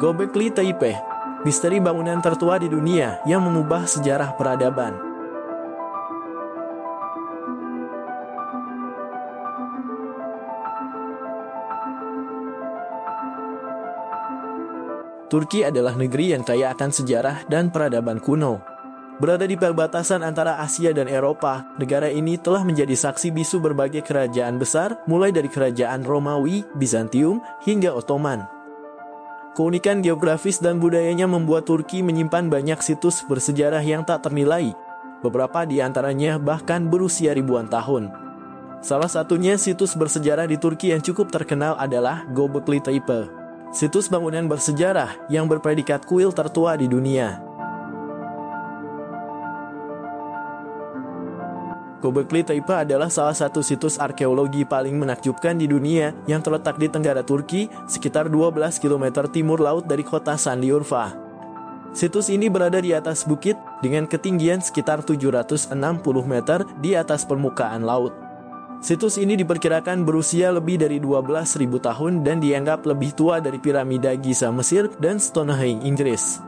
Göbekli Tepe, misteri bangunan tertua di dunia yang mengubah sejarah peradaban. Turki adalah negeri yang kaya akan sejarah dan peradaban kuno. Berada di perbatasan antara Asia dan Eropa, negara ini telah menjadi saksi bisu berbagai kerajaan besar, mulai dari kerajaan Romawi, Bizantium, hingga Ottoman. Keunikan geografis dan budayanya membuat Turki menyimpan banyak situs bersejarah yang tak ternilai. Beberapa di antaranya bahkan berusia ribuan tahun. Salah satunya situs bersejarah di Turki yang cukup terkenal adalah Göbekli Tepe, situs bangunan bersejarah yang berpredikat kuil tertua di dunia. Göbekli Tepe adalah salah satu situs arkeologi paling menakjubkan di dunia yang terletak di tenggara Turki, sekitar 12 km timur laut dari kota Şanlıurfa. Situs ini berada di atas bukit dengan ketinggian sekitar 760 meter di atas permukaan laut. Situs ini diperkirakan berusia lebih dari 12.000 tahun dan dianggap lebih tua dari piramida Giza Mesir dan Stonehenge Inggris,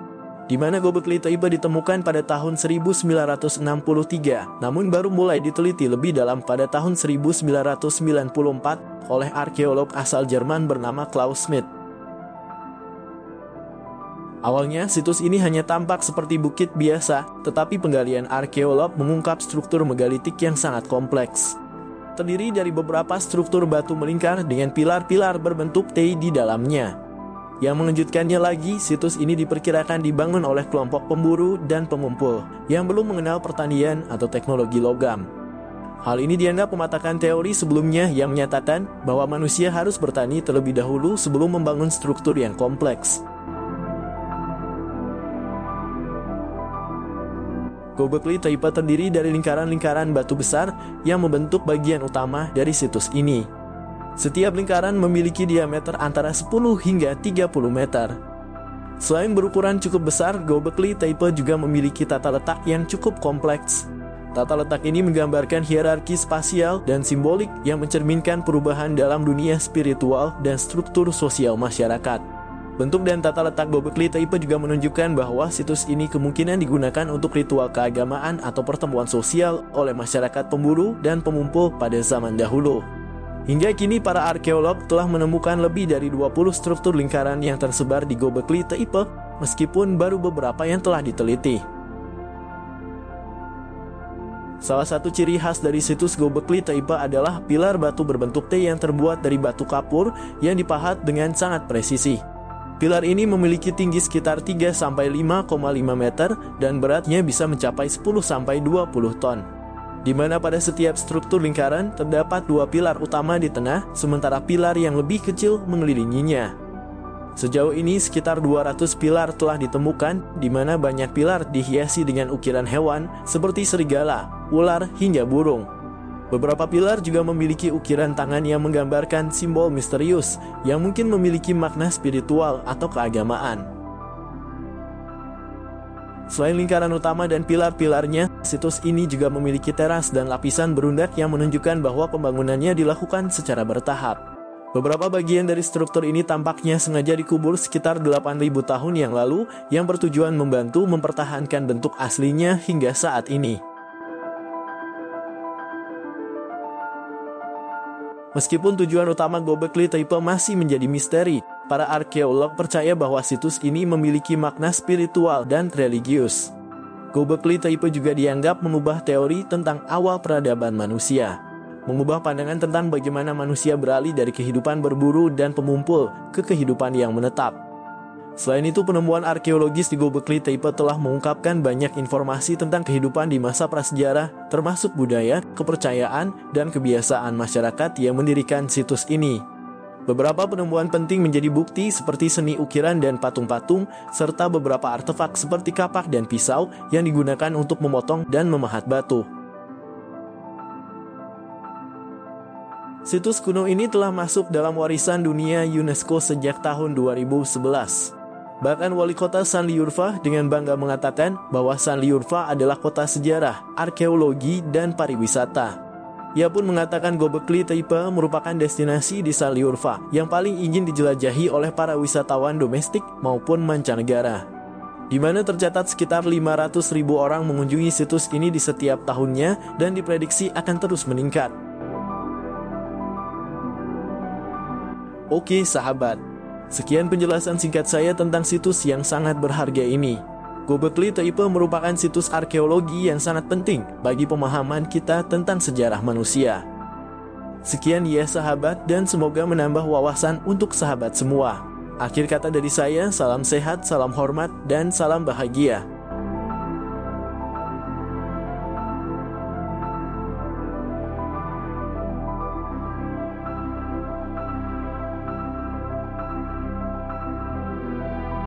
di mana Göbekli Tepe ditemukan pada tahun 1963, namun baru mulai diteliti lebih dalam pada tahun 1994 oleh arkeolog asal Jerman bernama Klaus Schmidt. Awalnya, situs ini hanya tampak seperti bukit biasa, tetapi penggalian arkeolog mengungkap struktur megalitik yang sangat kompleks. Terdiri dari beberapa struktur batu melingkar dengan pilar-pilar berbentuk T di dalamnya. Yang mengejutkannya lagi, situs ini diperkirakan dibangun oleh kelompok pemburu dan pengumpul yang belum mengenal pertanian atau teknologi logam. Hal ini dianggap mematahkan teori sebelumnya yang menyatakan bahwa manusia harus bertani terlebih dahulu sebelum membangun struktur yang kompleks. Göbekli Tepe terdiri dari lingkaran-lingkaran batu besar yang membentuk bagian utama dari situs ini. Setiap lingkaran memiliki diameter antara 10 hingga 30 meter. Selain berukuran cukup besar, Göbekli Tepe juga memiliki tata letak yang cukup kompleks. Tata letak ini menggambarkan hierarki spasial dan simbolik yang mencerminkan perubahan dalam dunia spiritual dan struktur sosial masyarakat. Bentuk dan tata letak Göbekli Tepe juga menunjukkan bahwa situs ini kemungkinan digunakan untuk ritual keagamaan atau pertemuan sosial oleh masyarakat pemburu dan pemumpul pada zaman dahulu. Hingga kini para arkeolog telah menemukan lebih dari 20 struktur lingkaran yang tersebar di Göbekli Tepe, meskipun baru beberapa yang telah diteliti. Salah satu ciri khas dari situs Göbekli Tepe adalah pilar batu berbentuk T yang terbuat dari batu kapur yang dipahat dengan sangat presisi. Pilar ini memiliki tinggi sekitar 3-5,5 meter dan beratnya bisa mencapai 10-20 ton. Di mana pada setiap struktur lingkaran terdapat 2 pilar utama di tengah, sementara pilar yang lebih kecil mengelilinginya. Sejauh ini sekitar 200 pilar telah ditemukan, di mana banyak pilar dihiasi dengan ukiran hewan seperti serigala, ular, hingga burung. Beberapa pilar juga memiliki ukiran tangan yang menggambarkan simbol misterius yang mungkin memiliki makna spiritual atau keagamaan. Selain lingkaran utama dan pilar-pilarnya, situs ini juga memiliki teras dan lapisan berundak yang menunjukkan bahwa pembangunannya dilakukan secara bertahap. Beberapa bagian dari struktur ini tampaknya sengaja dikubur sekitar 8.000 tahun yang lalu yang bertujuan membantu mempertahankan bentuk aslinya hingga saat ini. Meskipun tujuan utama Göbekli Tepe masih menjadi misteri, para arkeolog percaya bahwa situs ini memiliki makna spiritual dan religius. Göbekli Tepe juga dianggap mengubah teori tentang awal peradaban manusia, mengubah pandangan tentang bagaimana manusia beralih dari kehidupan berburu dan pemumpul ke kehidupan yang menetap. Selain itu, penemuan arkeologis di Göbekli Tepe telah mengungkapkan banyak informasi tentang kehidupan di masa prasejarah, termasuk budaya, kepercayaan, dan kebiasaan masyarakat yang mendirikan situs ini. Beberapa penemuan penting menjadi bukti seperti seni ukiran dan patung-patung, serta beberapa artefak seperti kapak dan pisau yang digunakan untuk memotong dan memahat batu. Situs kuno ini telah masuk dalam warisan dunia UNESCO sejak tahun 2011. Bahkan wali kota Şanlıurfa dengan bangga mengatakan bahwa Şanlıurfa adalah kota sejarah, arkeologi, dan pariwisata. Ia pun mengatakan Göbekli Tepe merupakan destinasi di Şanlıurfa yang paling ingin dijelajahi oleh para wisatawan domestik maupun mancanegara, di mana tercatat sekitar 500.000 orang mengunjungi situs ini di setiap tahunnya dan diprediksi akan terus meningkat. Oke sahabat, sekian penjelasan singkat saya tentang situs yang sangat berharga ini. Göbekli Tepe merupakan situs arkeologi yang sangat penting bagi pemahaman kita tentang sejarah manusia. Sekian ya sahabat, dan semoga menambah wawasan untuk sahabat semua. Akhir kata dari saya, salam sehat, salam hormat, dan salam bahagia.